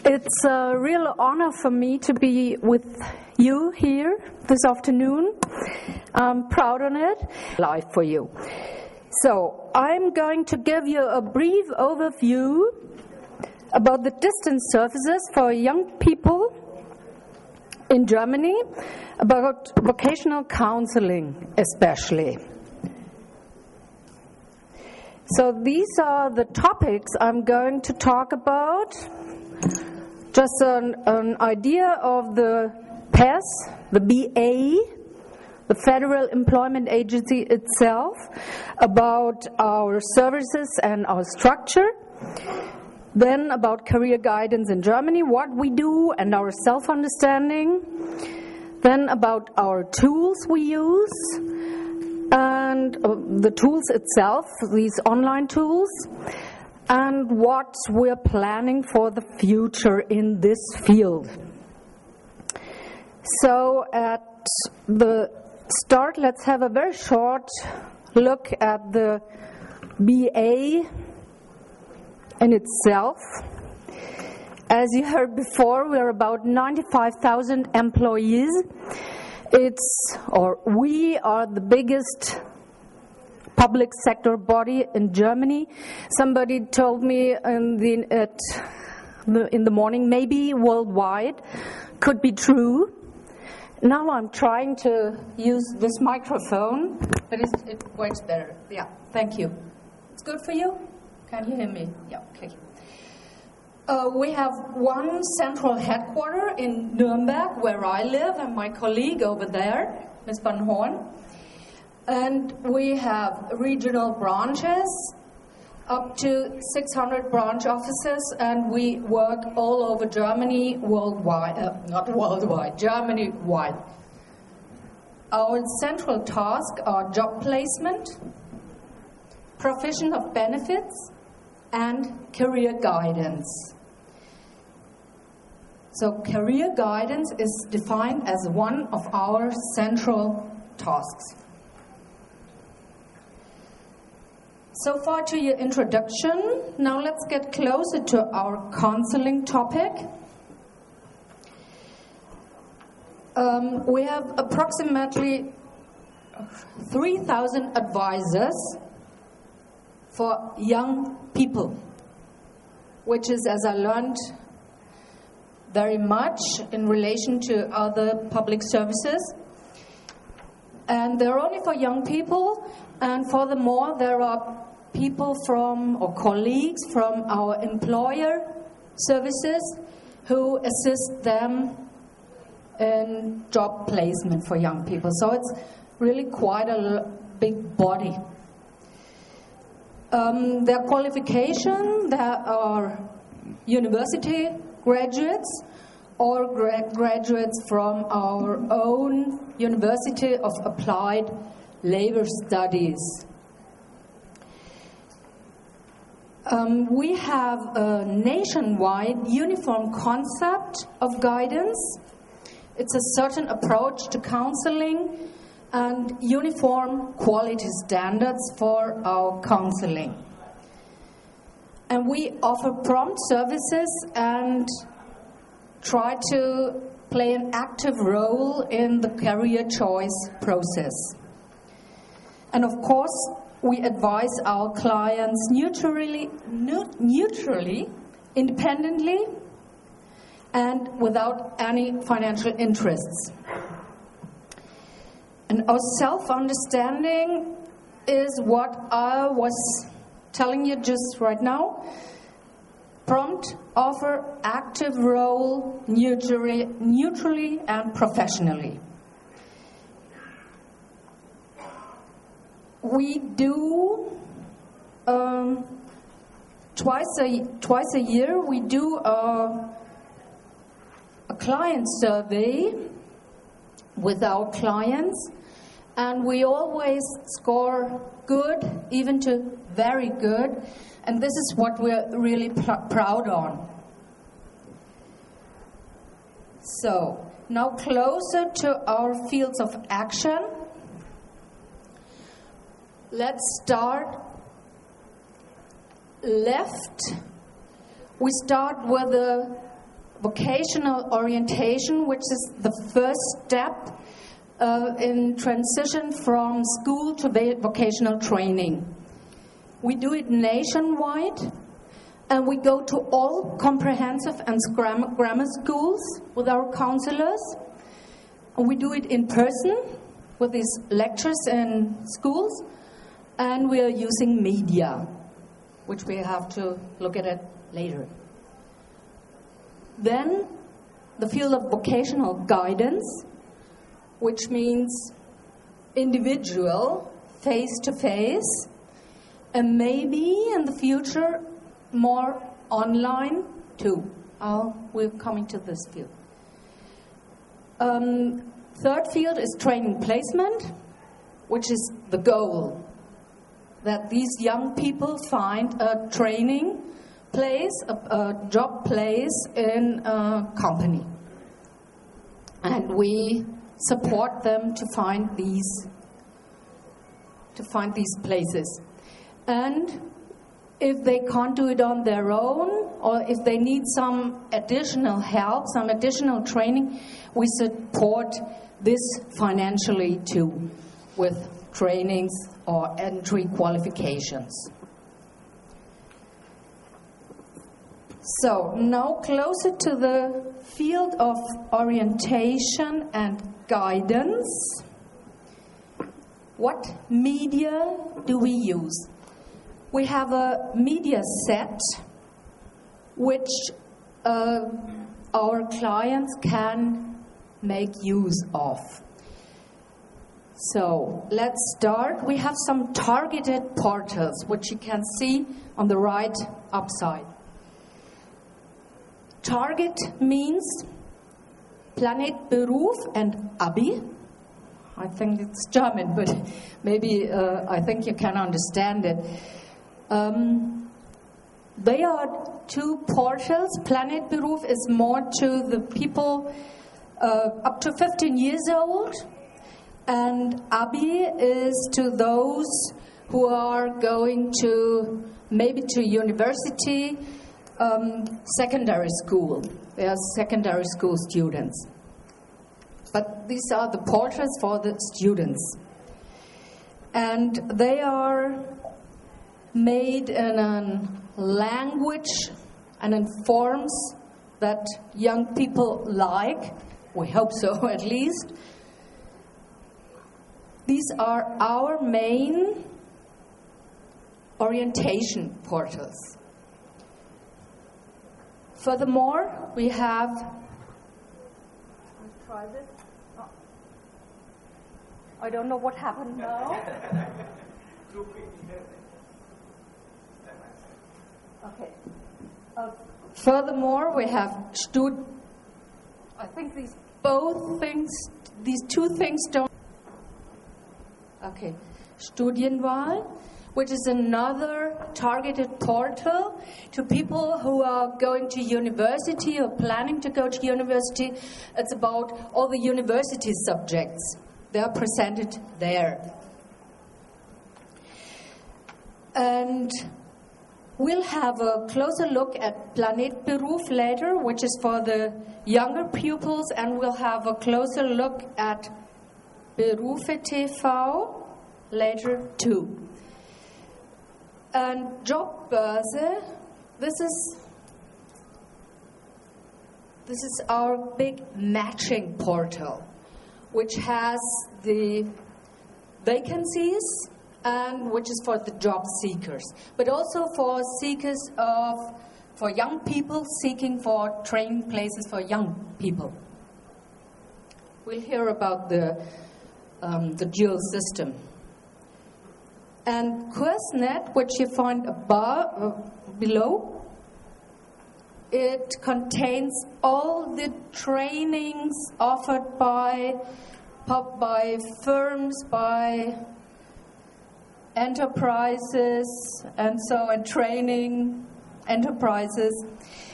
It's a real honor for me to be with you here this afternoon. I'm proud on it. Live for you. So I'm going to give you a brief overview about the distance services for young people in Germany, about vocational counseling especially. So these are the topics I'm going to talk about. Just an idea of the PES, the BA, the Federal Employment Agency itself, about our services and our structure. Then about career guidance in Germany, what we do and our self-understanding. Then about our tools we use and the tools itself, these online tools, and what we're planning for the future in this field. So at the start, let's have a very short look at the BA in itself. As you heard before, we're about 95,000 employees. We are the biggest public sector body in Germany. Somebody told me in the morning, maybe worldwide, could be true. Now I'm trying to use this microphone, but it works better. Yeah, thank you. It's good for you? Can you hear me? Yeah, okay. We have one central headquarter in Nuremberg, where I live, and my colleague over there, Ms. Van Horn. And we have regional branches, up to 600 branch offices, and we work all over Germany, Germany-wide. Our central tasks are job placement, provision of benefits, and career guidance. So career guidance is defined as one of our central tasks. So far to your introduction. Now let's get closer to our counseling topic. We have approximately 3,000 advisors for young people, which is, as I learned, very much in relation to other public services. And they're only for young people, and furthermore, there are people or colleagues from our employer services who assist them in job placement for young people. So it's really quite a big body. Their qualification, there are university graduates or graduates from our own University of Applied Labor Studies. We have a nationwide uniform concept of guidance. It's a certain approach to counseling and uniform quality standards for our counseling. And we offer prompt services and try to play an active role in the career choice process. And of course, we advise our clients neutrally, independently, and without any financial interests. And our self-understanding is what I was telling you just right now. Prompt, offer, active role, neutrally and professionally. We do twice a year. We do a client survey with our clients, and we always score good, even to very good, and this is what we're really proud on. So now closer to our fields of action. Let's start left. We start with the vocational orientation, which is the first step in transition from school to vocational training. We do it nationwide, and we go to all comprehensive and grammar schools with our counselors. And we do it in person with these lectures in schools, and we are using media, which we have to look at it later. Then the field of vocational guidance, which means individual, face-to-face, and maybe in the future more online too. We're coming to this field. Third field is training placement, which is the goal, that these young people find a training place, a job place in a company. And we support them to find these places. And if they can't do it on their own, or if they need some additional help, some additional training, we support this financially too, with trainings or entry qualifications. So now closer to the field of orientation and guidance. What media do we use? We have a media set which our clients can make use of. So let's start. We have some targeted portals, which you can see on the right upside. Target means Planet Beruf and Abi. I think it's German, but maybe I think you can understand it. They are two portals. Planet Beruf is more to the people up to 15 years old, and Abi is to those who are going to maybe to university, secondary school. They are secondary school students. But these are the portals for the students. And they are made in a language and in forms that young people like. We hope so, at least. These are our main orientation portals. Furthermore, we have... Let's try this. Oh. I don't know what happened now. Okay. Furthermore, we have I think these two things don't. Okay. Studienwahl, which is another targeted portal to people who are going to university or planning to go to university. It's about all the university subjects. They are presented there. And we'll have a closer look at Planet Beruf later, which is for the younger pupils, and we'll have a closer look at Berufe TV later too. And Jobbörse, this is our big matching portal, which has the vacancies and which is for the job seekers, but also for for young people seeking for training places for young people. We'll hear about the dual system. And Kursnet, which you find below, it contains all the trainings offered by firms, by enterprises, and training enterprises.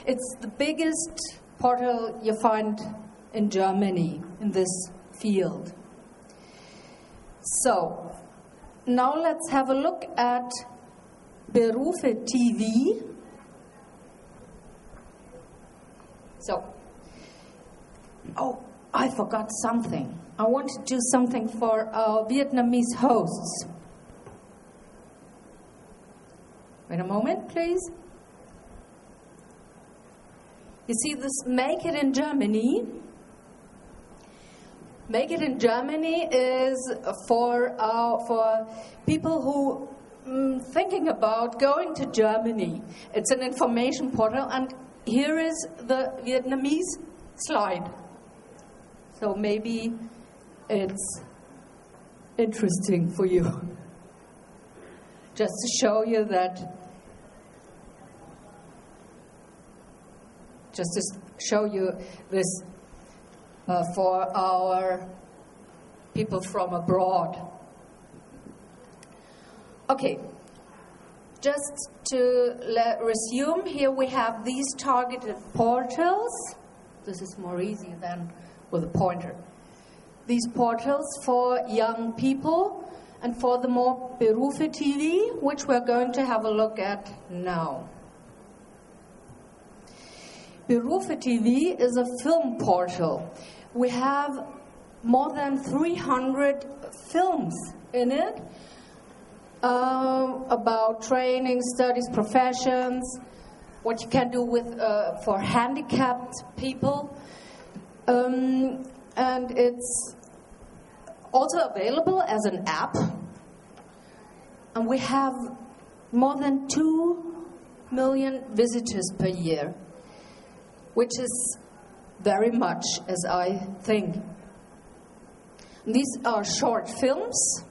It's the biggest portal you find in Germany in this field. So, now let's have a look at Berufe TV. So, I forgot something. I want to do something for our Vietnamese hosts. Wait a moment, please. You see this Make It in Germany? Make It in Germany is for people who thinking about going to Germany. It's an information portal, and here is the Vietnamese slide. So maybe it's interesting for you. Just to show you that, just to show you this for our people from abroad. Okay, just to resume, here we have these targeted portals. This is more easy than with a pointer. These portals for young people and for the more Berufe TV, which we're going to have a look at now. Berufe TV is a film portal. We have more than 300 films in it about training, studies, professions, what you can do with for handicapped people. And it's also available as an app. And we have more than 2 million visitors per year, which is very much, as I think. These are short films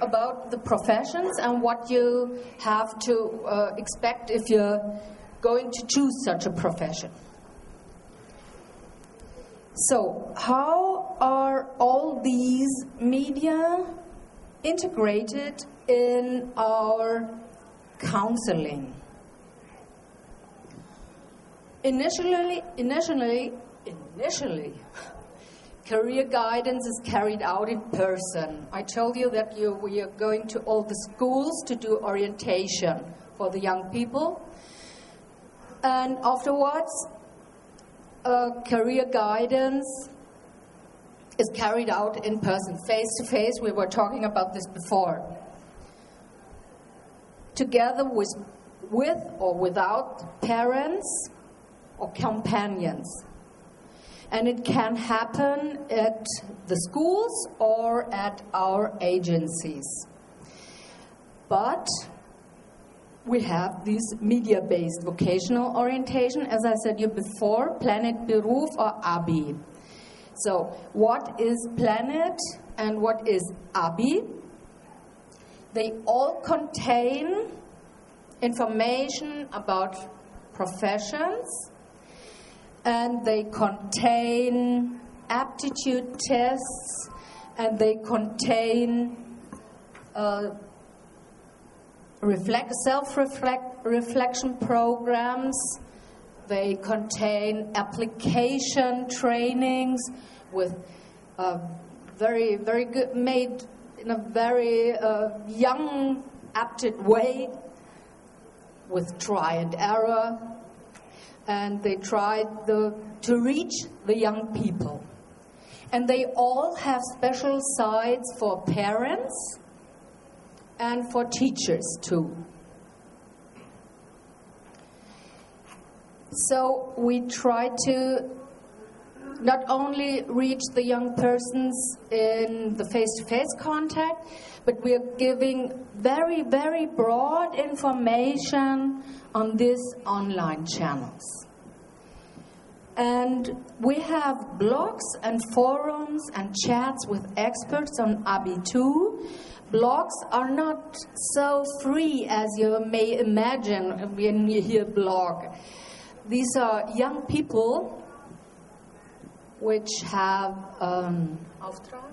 about the professions and what you have to expect if you're going to choose such a profession. So, how are all these media integrated in our counseling? Initially, career guidance is carried out in person. I told you that we are going to all the schools to do orientation for the young people. And afterwards, career guidance is carried out in person, face-to-face. We were talking about this before. Together with or without parents or companions. And it can happen at the schools or at our agencies. But we have this media-based vocational orientation, as I said you before, Planet Beruf or ABI. So what is Planet and what is ABI? They all contain information about professions, and they contain aptitude tests, and they contain self-reflection programs. They contain application trainings with very, very good, made in a very young, apted way, with try and error. And they try to reach the young people. And they all have special sites for parents and for teachers too. So we try to not only reach the young persons in the face-to-face contact, but we are giving very, very broad information on these online channels. And we have blogs and forums and chats with experts on ABI too. Blogs are not so free as you may imagine when you hear blog. These are young people which have Auftrag.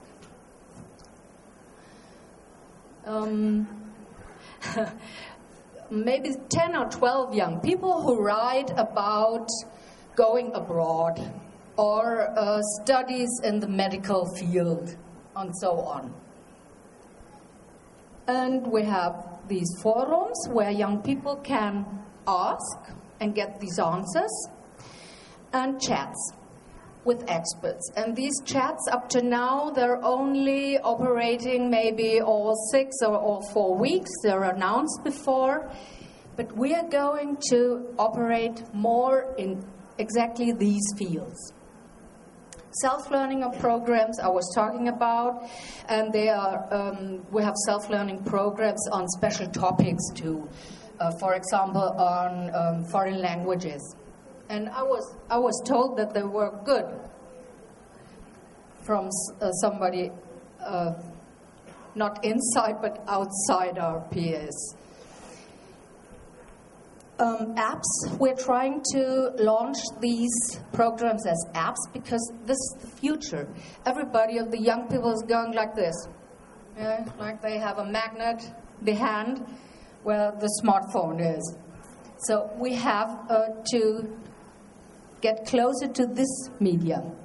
Maybe 10 or 12 young people who write about going abroad or studies in the medical field and so on. And we have these forums where young people can ask and get these answers, and chats with experts. And these chats, up to now, they're only operating maybe all 6 or all 4 weeks. They're announced before. But we are going to operate more in exactly these fields. Self-learning of programs I was talking about, and they are, we have self-learning programs on special topics too. For example, on foreign languages. And I was told that they were good from somebody not inside but outside our peers. Apps, we're trying to launch these programs as apps because this is the future. Everybody of the young people is going like this. Yeah, like they have a magnet behind where the smartphone is. So we have to get closer to this medium.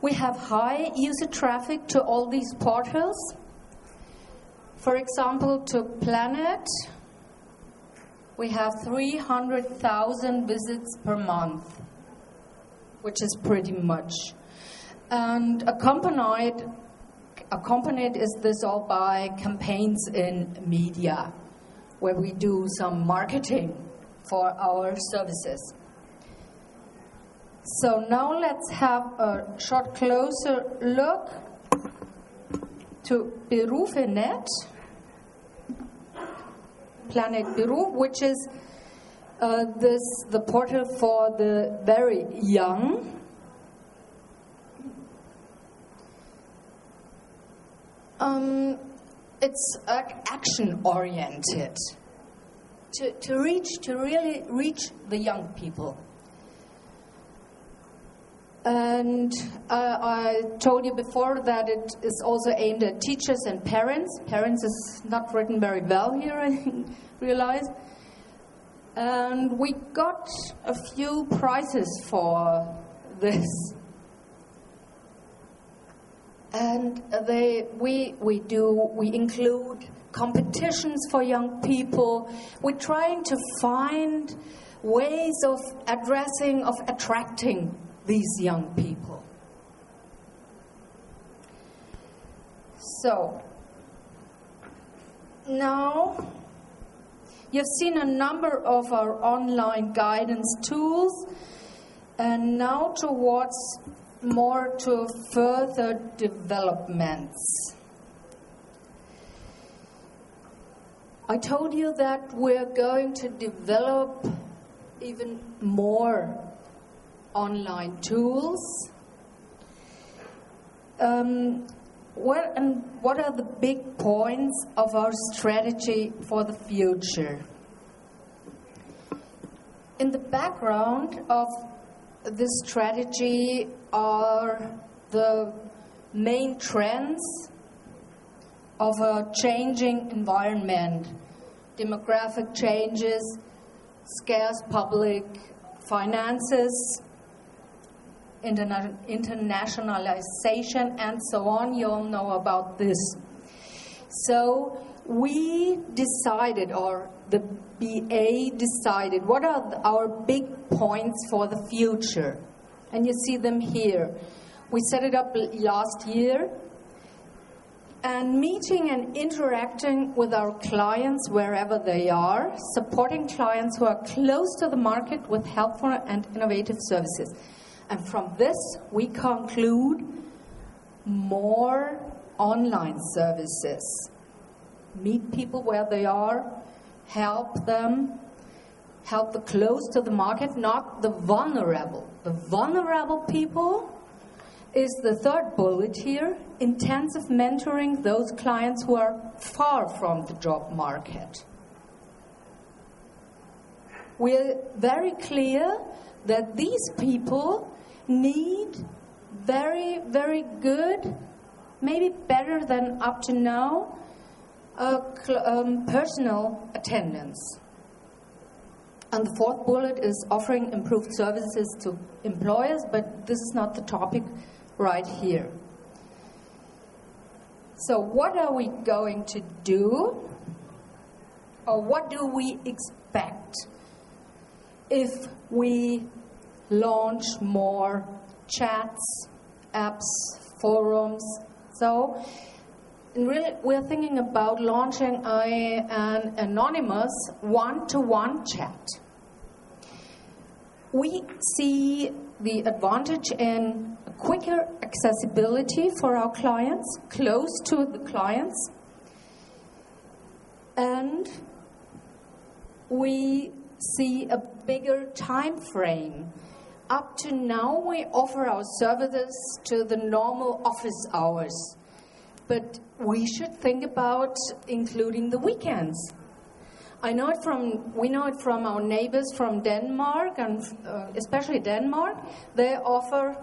We have high user traffic to all these portals. For example, to Planet, we have 300,000 visits per month, which is pretty much. And accompanied is this all by campaigns in media, where we do some marketing for our services. So now let's have a short closer look to Berufe.net, Planet Beruf, which is the portal for the very young. It's action-oriented to really reach the young people. And I told you before that it is also aimed at teachers and parents. Parents is not written very well here, I realize. And we got a few prizes for this. And we include competitions for young people. We're trying to find ways of attracting these young people. So, now you've seen a number of our online guidance tools, and now towards more to further developments. I told you that we're going to develop even more online tools. What are the big points of our strategy for the future? In the background of this strategy are the main trends of a changing environment, demographic changes, scarce public finances, internationalization, and so on. You all know about this. So we decided, or the BA decided, what are our big points for the future? And you see them here. We set it up last year. And meeting and interacting with our clients wherever they are, supporting clients who are close to the market with helpful and innovative services. And from this, we conclude more online services. Meet people where they are, help them, help the close to the market, not the vulnerable. The vulnerable people is the third bullet here, intensive mentoring those clients who are far from the job market. We're very clear that these people need very, very good, maybe better than up to now, personal attendance. And the fourth bullet is offering improved services to employers, but this is not the topic right here. So what are we going to do? Or what do we expect if we launch more chats, apps, forums. So really, we're thinking about launching an anonymous one-to-one chat. We see the advantage in quicker accessibility for our clients, close to the clients, and we see a bigger time frame. Up to now, we offer our services to the normal office hours, but we should think about including the weekends. We know it from our neighbors from Denmark, and especially Denmark. They offer,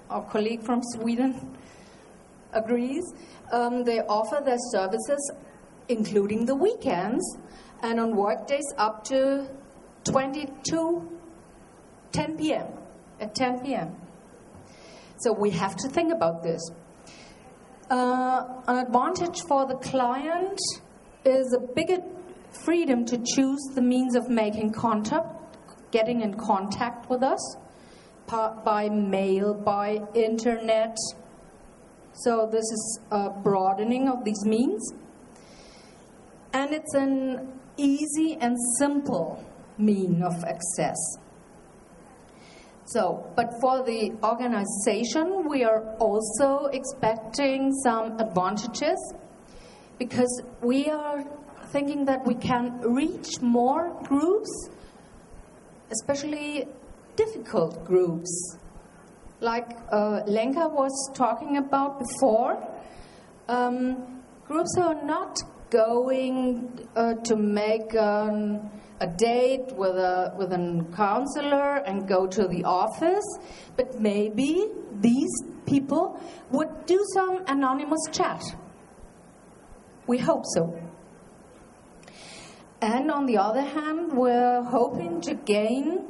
our colleague from Sweden agrees, they offer their services including the weekends, and on work days up to 10 p.m. at 10 p.m. So we have to think about this. An advantage for the client is a bigger freedom to choose the means of making contact, getting in contact with us, by mail, by internet. So this is a broadening of these means. And it's an easy and simple mean of access. So, but for the organization, we are also expecting some advantages, because we are thinking that we can reach more groups, especially difficult groups, like Lenka was talking about before. Groups are not going to make a date with a counselor and go to the office, but maybe these people would do some anonymous chat. We hope so. And on the other hand, we're hoping to gain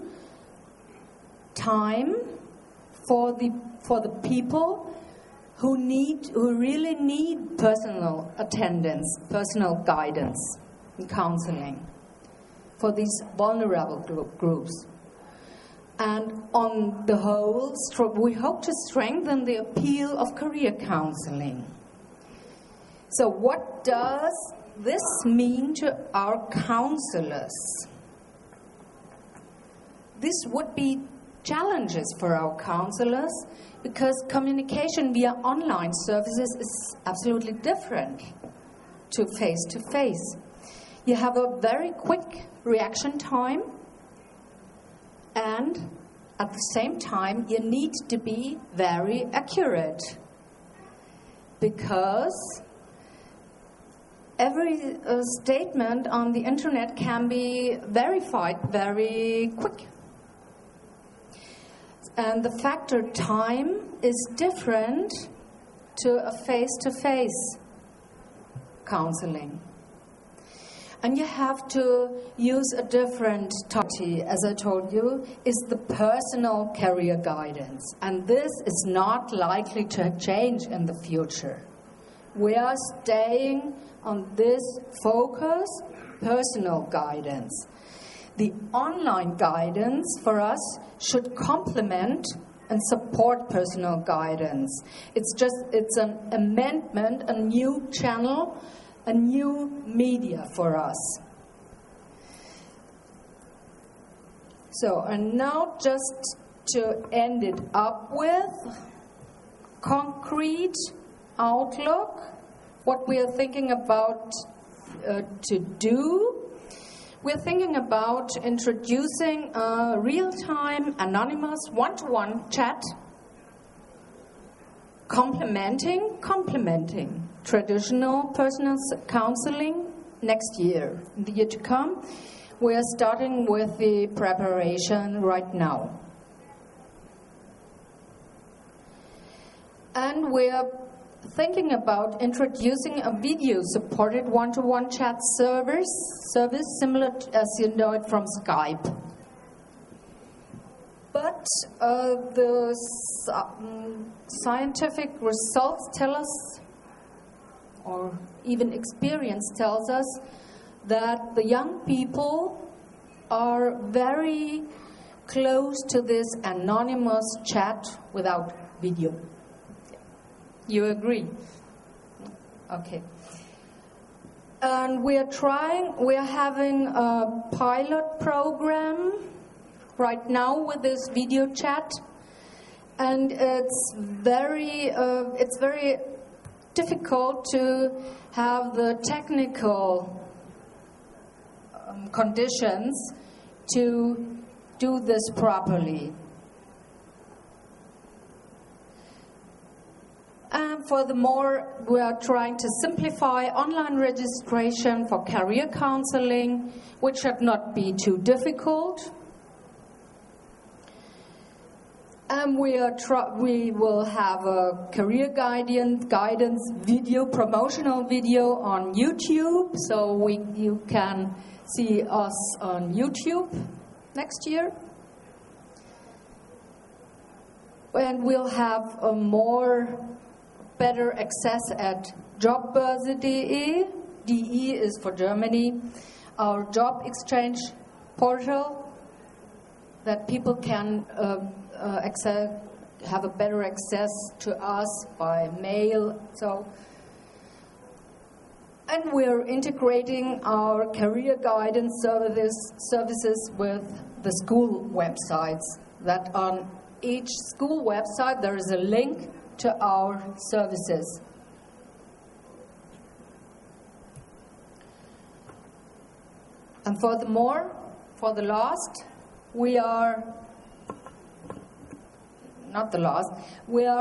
time for the people who really need personal attendance, personal guidance and counseling for these vulnerable groups. And on the whole, we hope to strengthen the appeal of career counseling. So what does this mean to our counselors? This would be challenges for our counselors, because communication via online services is absolutely different to face-to-face. You have a very quick reaction time, and at the same time you need to be very accurate, because every statement on the internet can be verified very quick. And the factor time is different to a face-to-face counseling. And you have to use a different topic, as I told you, is the personal career guidance. And this is not likely to change in the future. We are staying on this focus, personal guidance. The online guidance for us should complement and support personal guidance. It's an amendment, a new channel, a new media for us. So, and now just to end it up with concrete outlook, what we are thinking about to do. We're thinking about introducing a real-time, anonymous, one-to-one chat, complementing traditional personal counseling next year. In the year to come, we are starting with the preparation right now. And we are thinking about introducing a video-supported one-to-one chat service similar to, as you know it from Skype. But the scientific results tell us, or even experience tells us, that the young people are very close to this anonymous chat without video. You agree? Okay. And we are having a pilot program right now with this video chat, and it's very difficult to have the technical conditions to do this properly. And furthermore, we are trying to simplify online registration for career counseling, which should not be too difficult. And we will have a career guidance video, promotional video on YouTube, so you can see us on YouTube next year. And we'll have a better access at Jobbörse.de. DE is for Germany, our job exchange portal that people can have a better access to us by mail. And we're integrating our career guidance services with the school websites. That on each school website there is a link to our services. And furthermore, we are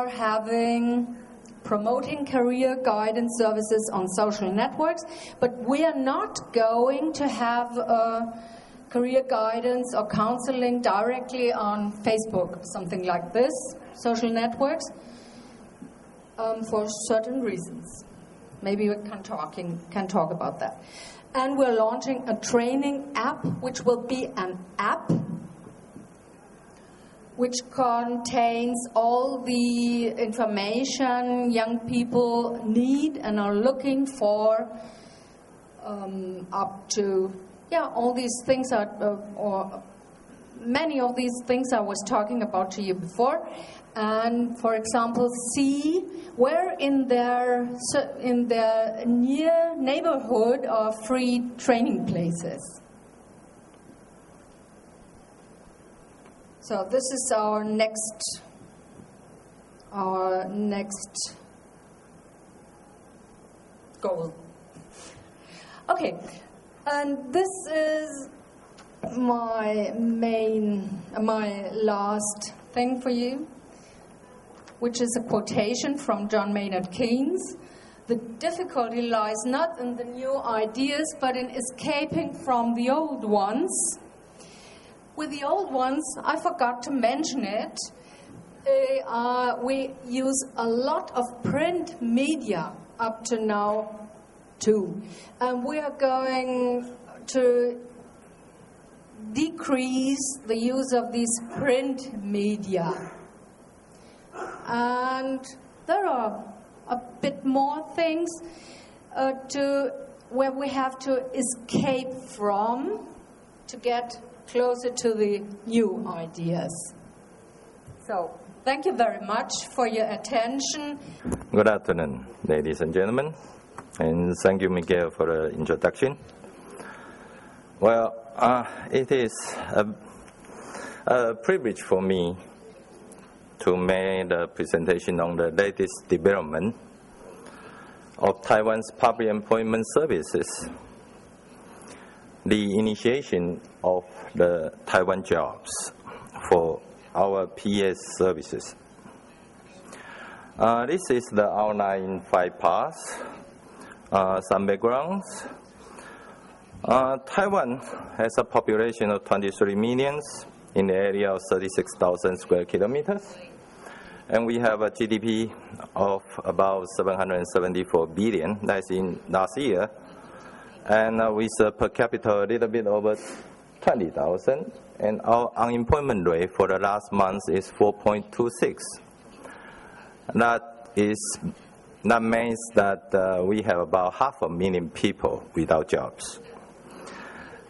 having promoting career guidance services on social networks, but we are not going to have career guidance or counseling directly on Facebook, something like this, social networks, for certain reasons. Maybe we can talk about that. And we're launching a training app, which will be an app which contains all the information young people need and are looking for, up to, all these things or many of these things I was talking about to you before. And for example, see where in their near neighborhood are free training places. So this is our next goal. Okay, and this is my last thing for you, which is a quotation from John Maynard Keynes. The difficulty lies not in the new ideas, but in escaping from the old ones. With the old ones, I forgot to mention it, we use a lot of print media up to now too. And we are going to decrease the use of these print media. And there are a bit more things where we have to escape from to get closer to the new ideas. So, thank you very much for your attention. Good afternoon, ladies and gentlemen, and thank you, Miguel, for the introduction. Well, it is a privilege for me to make the presentation on the latest development of Taiwan's public employment services, the initiation of the Taiwan jobs for our PS services. This is the outline in 5 parts. Some backgrounds. Taiwan has a population of 23 million in the area of 36,000 square kilometers. And we have a GDP of about 774 billion, that's in last year. And with a per capita a little bit over 20,000. And our unemployment rate for the last month is 4.26. That means that we have about 500,000 people without jobs.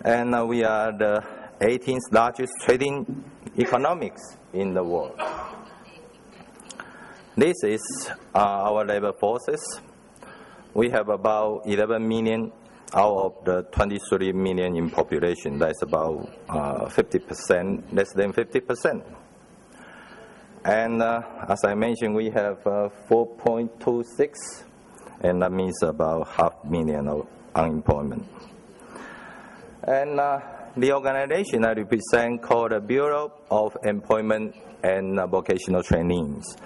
And we are the 18th largest trading economics in the world. This is our labor forces. We have about 11 million out of the 23 million in population. That's about 50%, less than 50%. And as I mentioned, we have 4.26, and that means about 500,000 of unemployment. And the organization I represent called the Bureau of Employment and Vocational Trainings.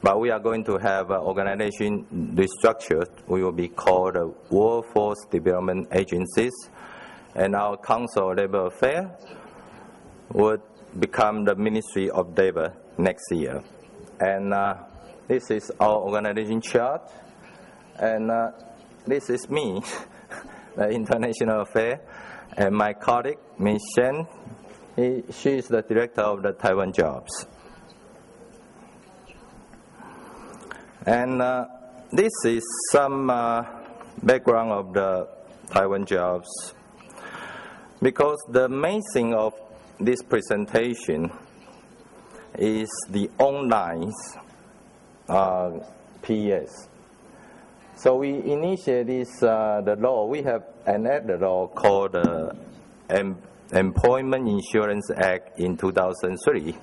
But we are going to have an organization restructured. We will be called the Workforce Development Agencies. And our Council of Labor Affairs would become the Ministry of Labor next year. And this is our organization chart. And this is me, the International Affairs. And my colleague, Ms. Shen, she is the director of the Taiwan Jobs. And this is some background of the Taiwan Jobs. Because the main thing of this presentation is the online PES. So we initiate this, the law. We have enacted the law called the Employment Insurance Act in 2003.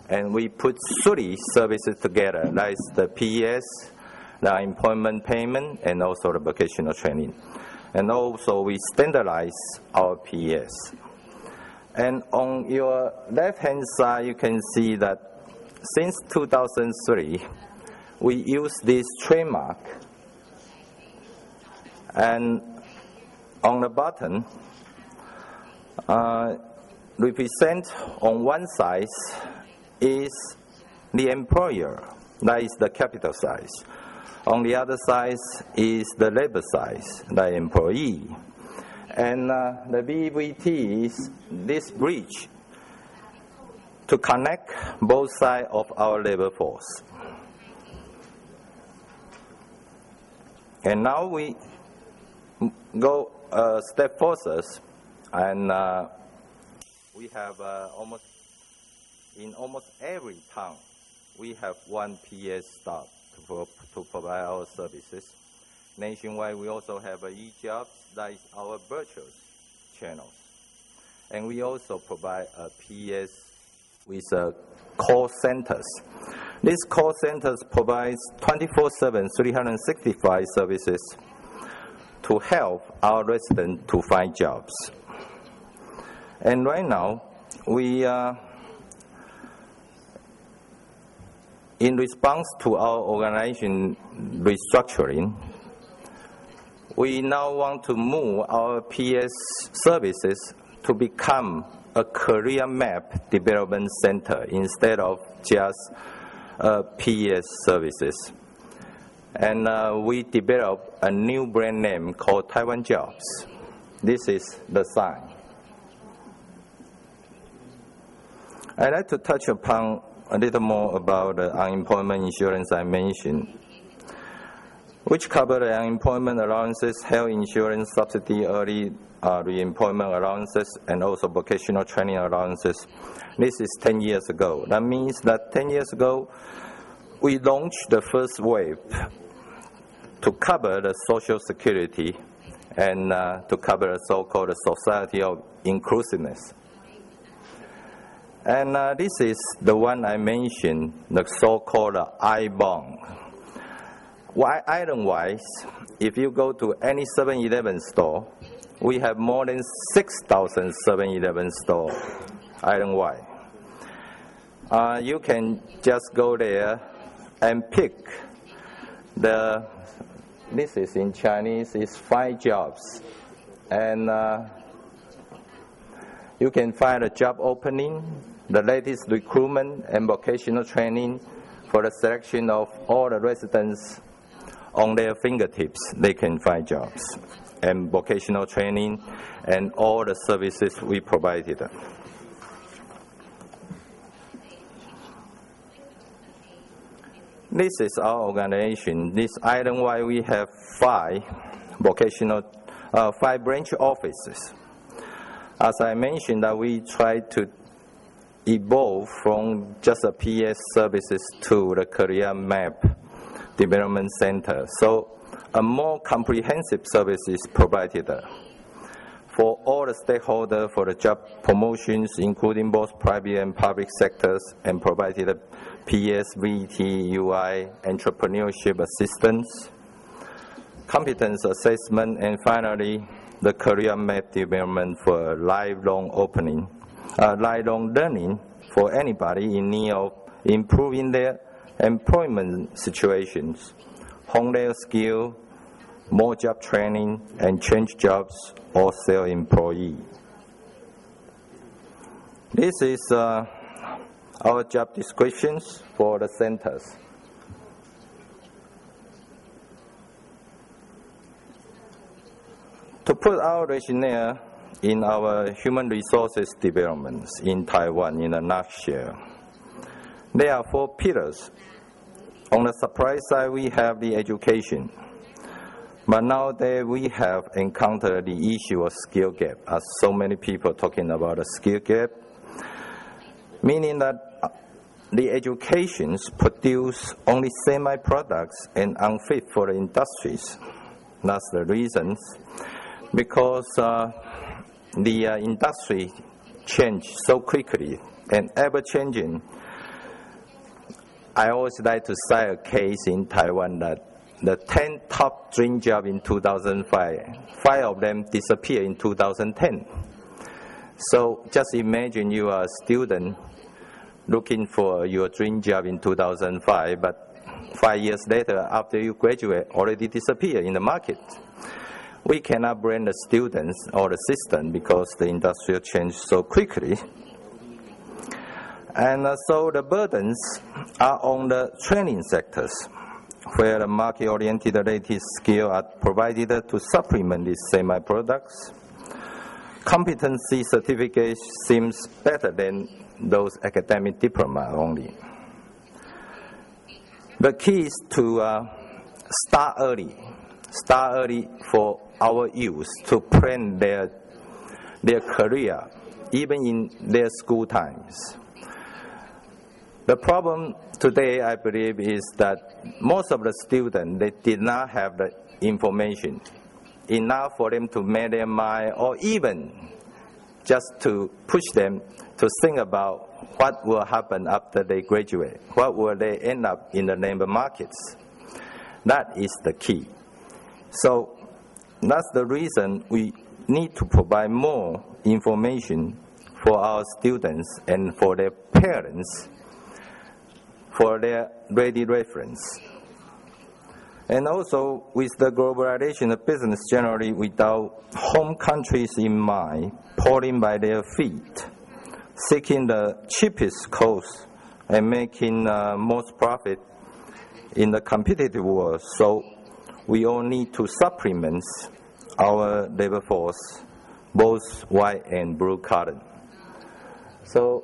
And we put 3 services together. That is the PES, the employment payment, and also the vocational training. And also we standardize our PES. And on your left-hand side, you can see that since 2003, we use this trademark. And on the bottom, represent on one side is the employer, that is the capital size. On the other side is the labor size, the employee. And the VVT is this bridge to connect both sides of our labor force. And now we go a step further, and we have in almost every town, we have one PES staff to provide our services. Nationwide, we also have e-jobs, that is our virtual channels. And we also provide a PES with call centers. These call centers provide 24/7, 365 services to help our residents to find jobs. And right now, we in response to our organization restructuring, we now want to move our PES services to become a career map development center instead of just PES services. And we developed a new brand name called Taiwan Jobs. This is the sign. I'd like to touch upon a little more about the unemployment insurance I mentioned, which cover the unemployment allowances, health insurance subsidy, early re-employment allowances, and also vocational training allowances. This is 10 years ago. That means that 10 years ago, we launched the first wave to cover the Social Security and to cover the so-called society of inclusiveness. And this is the one I mentioned, the so-called I-bond. Item-wise, if you go to any 7-Eleven store, we have more than 6,000 7-Eleven stores item-wise. You can just go there and pick this is in Chinese, is 5 jobs. And you can find a job opening, the latest recruitment and vocational training for the selection of all the residents on their fingertips. They can find jobs and vocational training and all the services we provided. This is our organization. This item-wise, we have 5 branch offices. As I mentioned, that we try to evolve from just a PS services to the career map development center. So a more comprehensive service is provided for all the stakeholders for the job promotions, including both private and public sectors, and provided PS, VT, UI, entrepreneurship assistance, competence assessment, and finally, the career map development for lifelong learning for anybody in need of improving their employment situations, hone their skill, more job training, and change jobs or self-employee. This is our job descriptions for the centers. To put our rationale in our human resources developments in Taiwan in a nutshell, there are 4 pillars. On the supply side, we have the education. But nowadays, we have encountered the issue of skill gap, as so many people talking about a skill gap, meaning that the educations produce only semi-products and unfit for the industries. That's the reasons. Because the industry changed so quickly and ever-changing. I always like to cite a case in Taiwan that the 10 top dream jobs in 2005, 5 of them disappeared in 2010. So just imagine you are a student looking for your dream job in 2005, but 5 years later, after you graduate, already disappeared in the market. We cannot blame the students or the system because the industry changed so quickly. And so the burdens are on the training sectors, where the market-oriented related skills are provided to supplement these semi-products. Competency certificate seems better than those academic diploma only. The key is to start early for our youth to plan their career, even in their school times. The problem today, I believe, is that most of the students, they did not have the information enough for them to make their mind, or even just to push them to think about what will happen after they graduate, what will they end up in the labor markets. That is the key. So that's the reason we need to provide more information for our students and for their parents for their ready reference. And also, with the globalization of business generally without home countries in mind, pouring by their feet, seeking the cheapest cost and making most profit in the competitive world. So we all need to supplement our labor force, both white and blue collar. So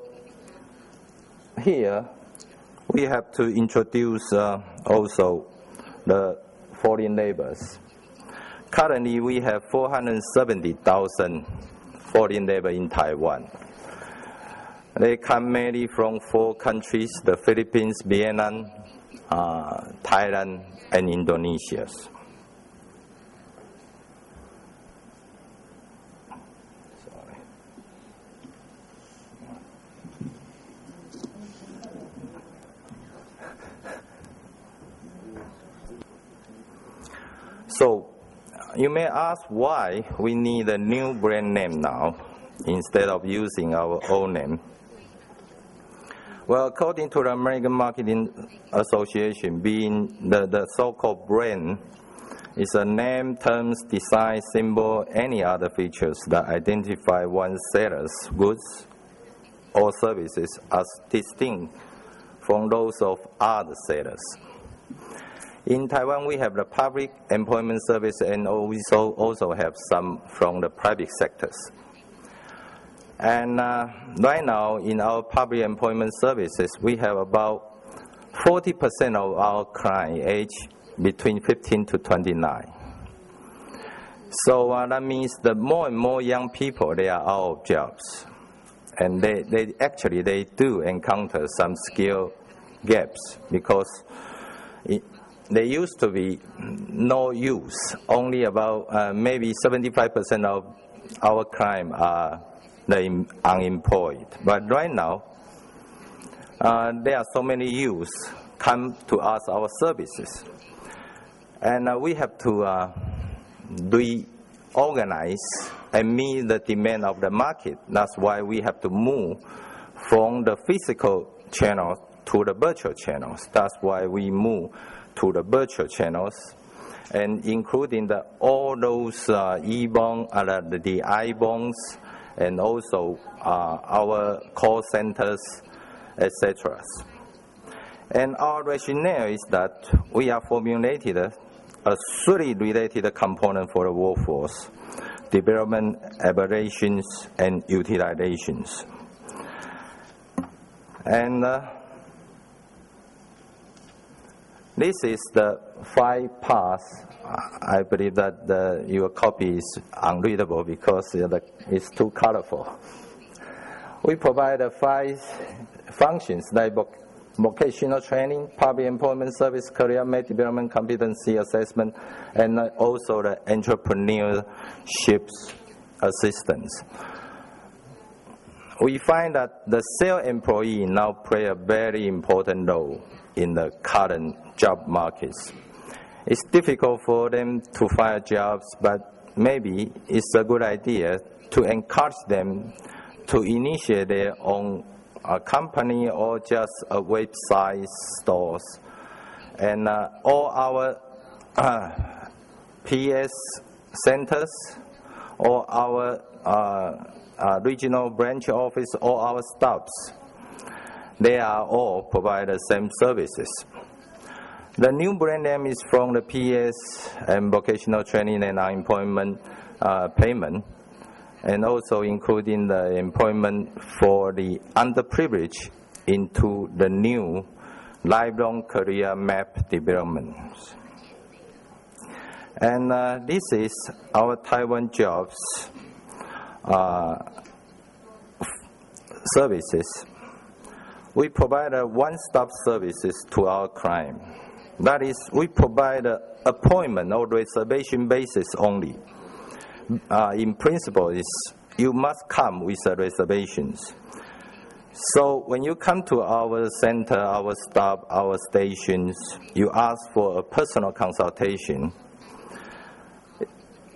here, we have to introduce also the foreign laborers. Currently, we have 470,000 foreign labor in Taiwan. They come mainly from 4 countries, the Philippines, Vietnam, Thailand, and Indonesia. So, you may ask why we need a new brand name now instead of using our old name. Well, according to the American Marketing Association, being the so-called brand is a name, terms, design, symbol, any other features that identify one seller's goods or services as distinct from those of other sellers. In Taiwan, we have the public employment service and also have some from the private sectors. And right now, in our public employment services, we have about 40% of our clients aged between 15 to 29. So that means that more and more young people, they are out of jobs. And they do encounter some skill gaps because they used to be no use. Only about maybe 75% of our crime are the unemployed. But right now, there are so many youth come to ask our services. And we have to reorganize and meet the demand of the market. That's why we have to move from the physical channels to the virtual channels. That's why we move to the virtual channels, and including all those e-bonds, the I-bonds, and also our call centers, etc. And our rationale is that we have formulated a three related component for the workforce: development, evaluations, and utilizations. And this is the 5 parts. I believe that your copy is unreadable because it's too colorful. We provide 5 functions like vocational training, public employment service, career development, competency assessment, and also the entrepreneurship assistance. We find that the self-employee now play a very important role in the current job markets. It's difficult for them to find jobs, but maybe it's a good idea to encourage them to initiate their own company or just a website stores. And all our PS centers, or our regional branch office, all our staffs, they are all provide the same services. The new brand name is from the PS and vocational training and unemployment payment, and also including the employment for the underprivileged into the new lifelong career map development. And this is our Taiwan jobs services. We provide one-stop services to our client. That is, we provide appointment or reservation basis only. In principle, is you must come with reservations. So when you come to our center, our staff, our stations, you ask for a personal consultation.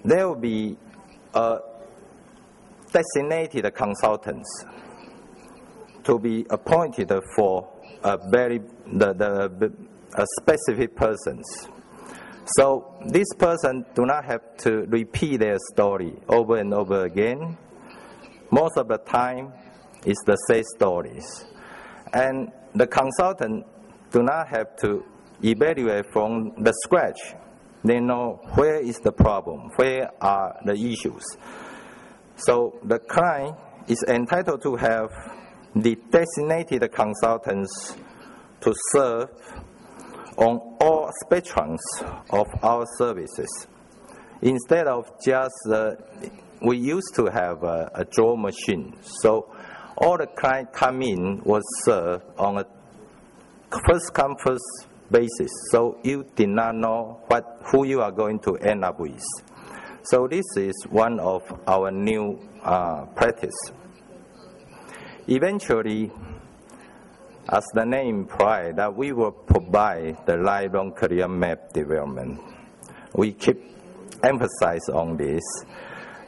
There will be designated consultants to be appointed for a specific persons. So this person do not have to repeat their story over and over again. Most of the time, it's the same stories. And the consultant do not have to evaluate from the scratch. They know where is the problem, where are the issues. So the client is entitled to have the designated consultants to serve on all spectrums of our services. Instead of just, we used to have a draw machine. So all the clients come in was served on a first come first basis. So you did not know who you are going to end up with. So this is one of our new practice. Eventually, as the name implies, that we will provide the lifelong career map development. We keep emphasis on this,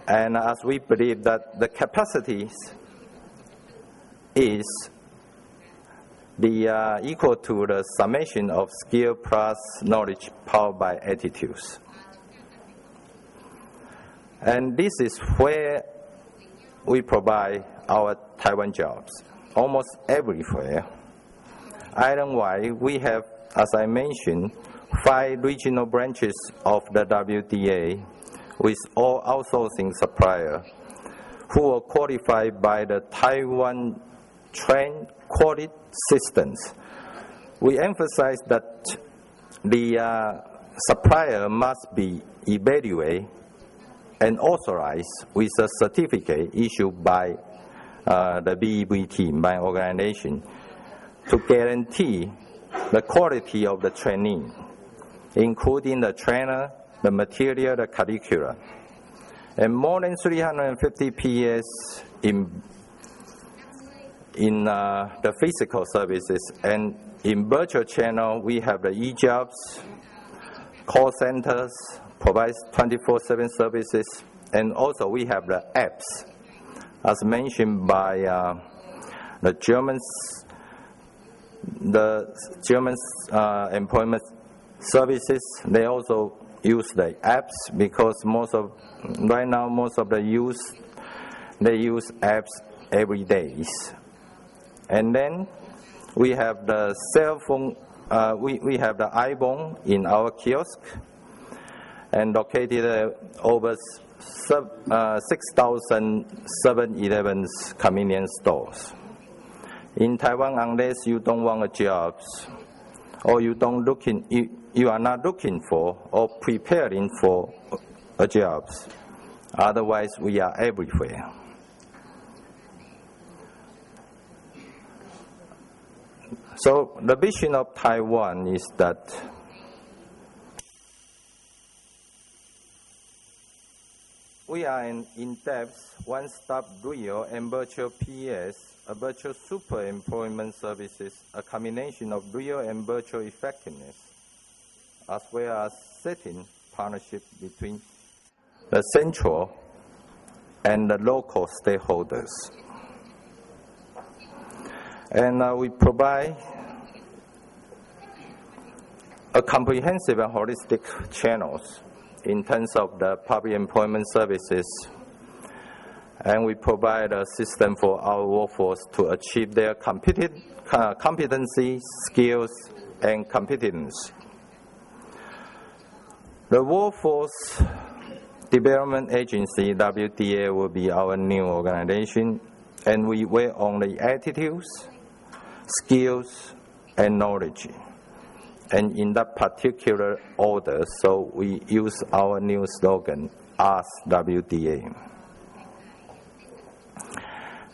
and as we believe that the capacities is equal to the summation of skill plus knowledge powered by attitudes. And this is where we provide our Taiwan jobs, almost everywhere. Island-wide, we have, as I mentioned, 5 regional branches of the WDA with all outsourcing suppliers who are qualified by the Taiwan Trained Quality Systems. We emphasize that the supplier must be evaluated and authorized with a certificate issued by the BEV team, by organization, to guarantee the quality of the training, including the trainer, the material, the curricula. And more than 350 PS in the physical services. And in virtual channel, we have the e-jobs, call centers, provides 24/7 services, and also we have the apps. As mentioned by the German employment services, they also use the apps because right now most of the youth, they use apps every day. And then we have the cell phone, we have the iPhone in our kiosk and located over 6,000 7-Eleven's convenience stores. In Taiwan, unless you don't want a job or you are not looking for or preparing for a job, otherwise we are everywhere. So the vision of Taiwan is that we are an in-depth, one-stop real and virtual PS, a virtual super employment services, a combination of real and virtual effectiveness, as well as setting partnership between the central and the local stakeholders. And we provide a comprehensive and holistic channels in terms of the public employment services, and we provide a system for our workforce to achieve their competency, skills, and competence. The Workforce Development Agency, WDA, will be our new organization, and we work on the attitudes, skills, and knowledge, and in that particular order, so we use our new slogan, Ask WDA.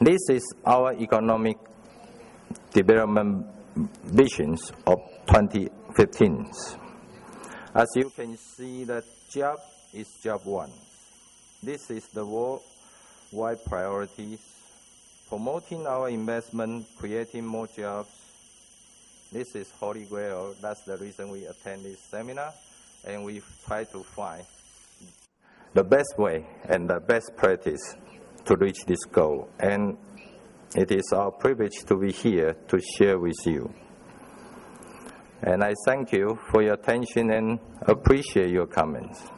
This is our economic development visions of 2015. As you can see, the job is job one. This is the worldwide priorities, promoting our investment, creating more jobs. This is Holy Grail. That's the reason we attend this seminar, and we try to find the best way and the best practice to reach this goal. And it is our privilege to be here to share with you. And I thank you for your attention and appreciate your comments.